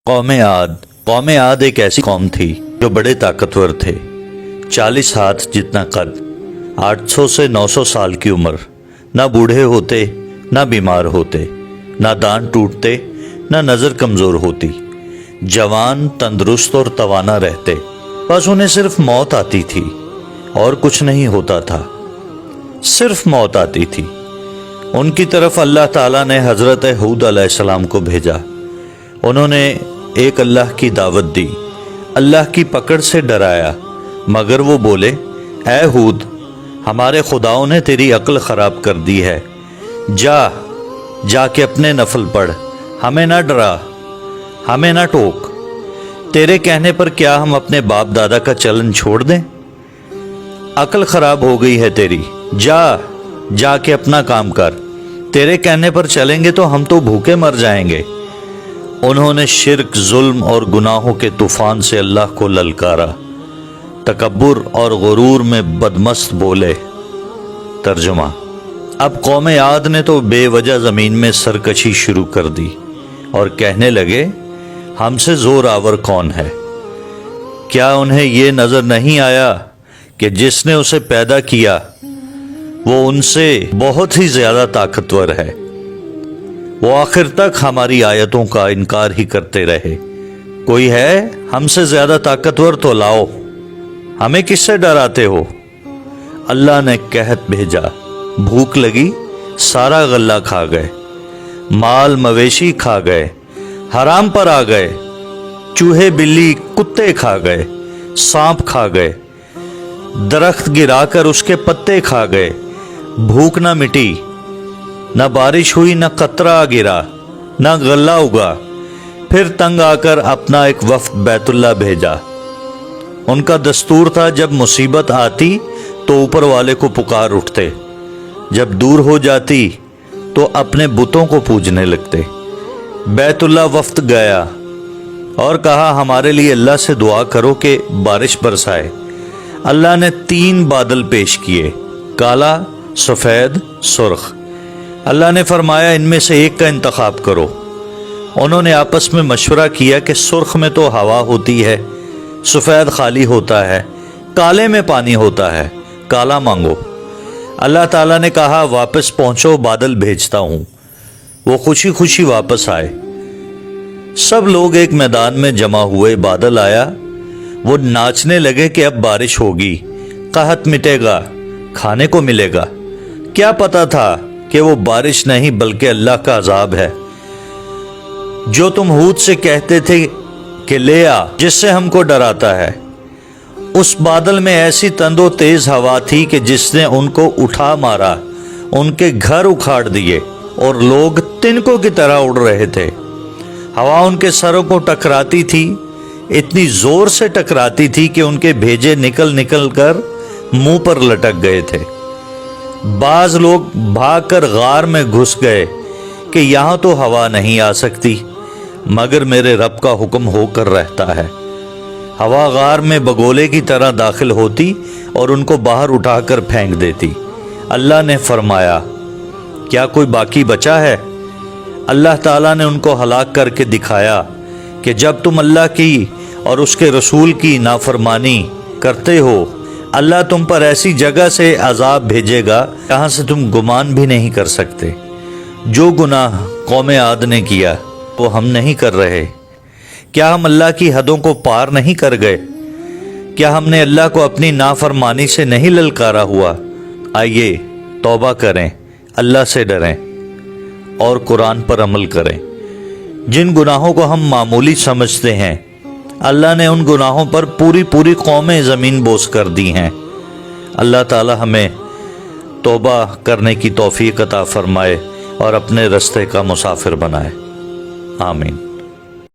قوم عاد ایک ایسی قوم تھی جو بڑے طاقتور تھے۔ 40 ہاتھ جتنا قد، 800 سے 900 سال کی عمر، نہ بوڑھے ہوتے نہ بیمار ہوتے، نہ دانت ٹوٹتے نہ نظر کمزور ہوتی، جوان تندرست اور توانا رہتے، بس انہیں صرف موت آتی تھی اور کچھ نہیں ہوتا تھا، صرف موت آتی تھی۔ ان کی طرف اللہ تعالیٰ نے حضرت ہود علیہ السلام کو بھیجا۔ انہوں نے ایک اللہ کی دعوت دی، اللہ کی پکڑ سے ڈرایا، مگر وہ بولے، اے ہود، ہمارے خداؤں نے تیری عقل خراب کر دی ہے، جا کے اپنے نفل پڑھ، ہمیں نہ ڈرا، ہمیں نہ ٹوک، تیرے کہنے پر کیا ہم اپنے باپ دادا کا چلن چھوڑ دیں؟ عقل خراب ہو گئی ہے تیری، جا کے اپنا کام کر، تیرے کہنے پر چلیں گے تو ہم تو بھوکے مر جائیں گے۔ انہوں نے شرک، ظلم اور گناہوں کے طوفان سے اللہ کو للکارا، تکبر اور غرور میں بدمست بولے۔ ترجمہ: اب قوم عاد نے تو بے وجہ زمین میں سرکشی شروع کر دی اور کہنے لگے، ہم سے زور آور کون ہے؟ کیا انہیں یہ نظر نہیں آیا کہ جس نے اسے پیدا کیا وہ ان سے بہت ہی زیادہ طاقتور ہے؟ وہ آخر تک ہماری آیتوں کا انکار ہی کرتے رہے۔ کوئی ہے ہم سے زیادہ طاقتور تو لاؤ، ہمیں کس سے ڈراتے ہو؟ اللہ نے قحط بھیجا، بھوک لگی، سارا غلہ کھا گئے، مال مویشی کھا گئے، حرام پر آ گئے، چوہے بلی کتے کھا گئے، سانپ کھا گئے، درخت گرا کر اس کے پتے کھا گئے، بھوک نہ مٹی، نہ بارش ہوئی، نہ قطرہ گرا، نہ غلہ اگا۔ پھر تنگ آ کر اپنا ایک وفد بیت اللہ بھیجا۔ ان کا دستور تھا جب مصیبت آتی تو اوپر والے کو پکار اٹھتے، جب دور ہو جاتی تو اپنے بتوں کو پوجنے لگتے۔ بیت اللہ وفد گیا اور کہا، ہمارے لیے اللہ سے دعا کرو کہ بارش برسائے۔ اللہ نے 3 بادل پیش کیے، کالا، سفید، سرخ۔ اللہ نے فرمایا، ان میں سے ایک کا انتخاب کرو۔ انہوں نے آپس میں مشورہ کیا کہ سرخ میں تو ہوا ہوتی ہے، سفید خالی ہوتا ہے، کالے میں پانی ہوتا ہے، کالا مانگو۔ اللہ تعالیٰ نے کہا، واپس پہنچو، بادل بھیجتا ہوں۔ وہ خوشی خوشی واپس آئے۔ سب لوگ ایک میدان میں جمع ہوئے، بادل آیا، وہ ناچنے لگے کہ اب بارش ہوگی، قحط مٹے گا، کھانے کو ملے گا۔ کیا پتا تھا کہ وہ بارش نہیں بلکہ اللہ کا عذاب ہے، جو تم ہود سے کہتے تھے کہ لے آ، جس سے ہم کو ڈراتا ہے۔ اس بادل میں ایسی تند و تیز ہوا تھی کہ جس نے ان کو اٹھا مارا، ان کے گھر اکھاڑ دیے اور لوگ تنکوں کی طرح اڑ رہے تھے۔ ہوا ان کے سروں کو ٹکراتی تھی، اتنی زور سے ٹکراتی تھی کہ ان کے بھیجے نکل کر منہ پر لٹک گئے تھے۔ بعض لوگ بھاگ کر غار میں گھس گئے کہ یہاں تو ہوا نہیں آ سکتی، مگر میرے رب کا حکم ہو کر رہتا ہے۔ ہوا غار میں بگولے کی طرح داخل ہوتی اور ان کو باہر اٹھا کر پھینک دیتی۔ اللہ نے فرمایا، کیا کوئی باقی بچا ہے؟ اللہ تعالیٰ نے ان کو ہلاک کر کے دکھایا کہ جب تم اللہ کی اور اس کے رسول کی نافرمانی کرتے ہو، اللہ تم پر ایسی جگہ سے عذاب بھیجے گا جہاں سے تم گمان بھی نہیں کر سکتے۔ جو گناہ قوم عاد نے کیا وہ ہم نہیں کر رہے؟ کیا ہم اللہ کی حدوں کو پار نہیں کر گئے؟ کیا ہم نے اللہ کو اپنی نافرمانی سے نہیں للکارا ہوا؟ آئیے توبہ کریں، اللہ سے ڈریں اور قرآن پر عمل کریں۔ جن گناہوں کو ہم معمولی سمجھتے ہیں، اللہ نے ان گناہوں پر پوری قومیں زمین بوس کر دی ہیں۔ اللہ تعالی ہمیں توبہ کرنے کی توفیق عطا فرمائے اور اپنے رستے کا مسافر بنائے۔ آمین۔